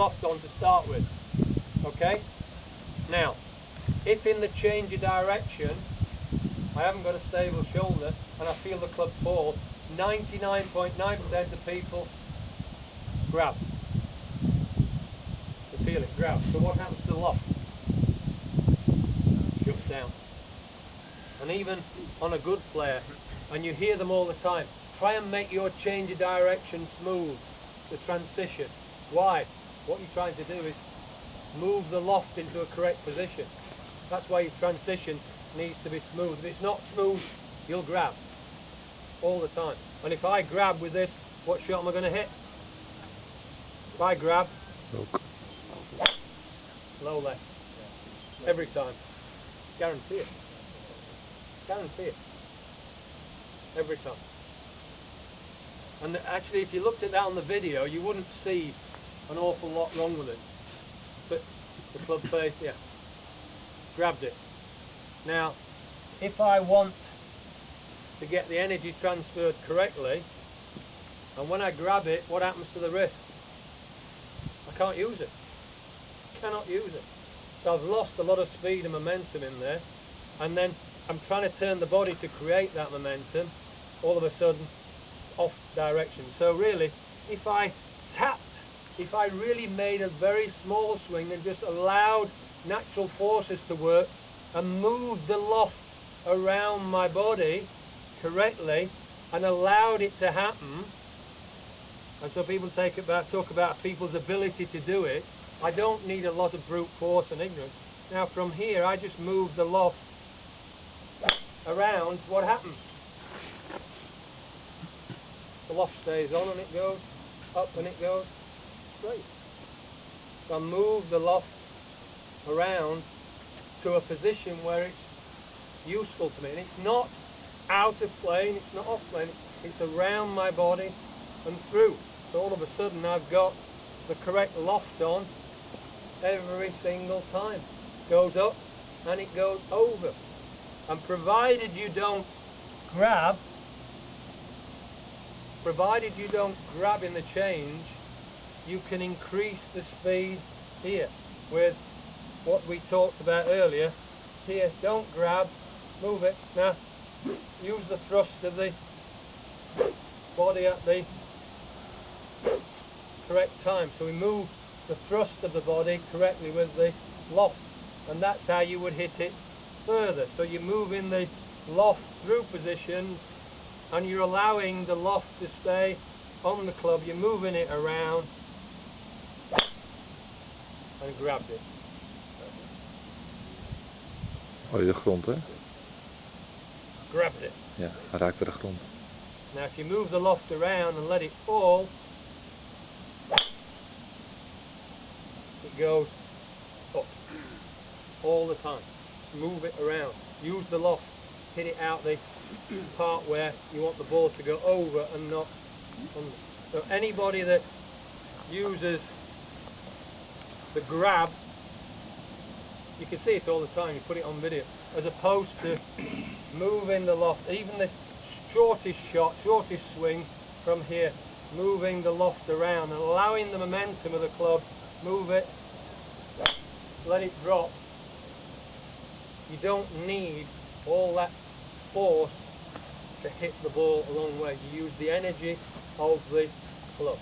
loft on to start with. Okay? Now, if in the change of direction I haven't got a stable shoulder and I feel the club fall, 99.9% of people grab. They feel it grab. So what happens to the loft? Shuts down. And even on a good player, and you hear them all the time, try and make your change of direction smooth, the transition. Why? What you're trying to do is move the loft into a correct position. That's why your transition needs to be smooth. If it's not smooth, you'll grab all the time. And if I grab with this, what shot am I going to hit? If I grab, low left, every time. Guarantee it. Guarantee it. Every time. And actually, if you looked at that on the video, you wouldn't see an awful lot wrong with it. But the club face, yeah, grabbed it. Now, if I want to get the energy transferred correctly, and when I grab it, what happens to the wrist? I can't use it. Cannot use it. So I've lost a lot of speed and momentum in there, and then I'm trying to turn the body to create that momentum, all of a sudden off direction. So really, if I tapped, if I really made a very small swing and just allowed natural forces to work and moved the loft around my body correctly and allowed it to happen, and so people talk about people's ability to do it, I don't need a lot of brute force and ignorance. Now from here I just move the loft around, what happens? The loft stays on and it goes up and it goes straight. So I move the loft around to a position where it's useful to me. And it's not out of plane, it's not off plane, it's around my body and through. So all of a sudden I've got the correct loft on every single time. It goes up and it goes over. And provided you don't grab in the change, you can increase the speed here with what we talked about earlier. Here, don't grab, move it. Now, use the thrust of the body at the correct time. So we move the thrust of the body correctly with the loft, and that's how you would hit it further. So you move in the loft through position, and you're allowing the loft to stay on the club. You're moving it around and grabbed it. Oh, de grond, hè? Grabbed it. Ja, hij raakte de grond. Now if you move the loft around and let it fall, it goes up all the time. Move it around. Use the loft. Hit it out the part where you want the ball to go over and not under. So anybody that uses the grab, you can see it all the time, you put it on video, as opposed to moving the loft, even the shortest shot, shortest swing from here, moving the loft around and allowing the momentum of the club, move it, let it drop. You don't need all that force to hit the ball a long way. You use the energy of the club.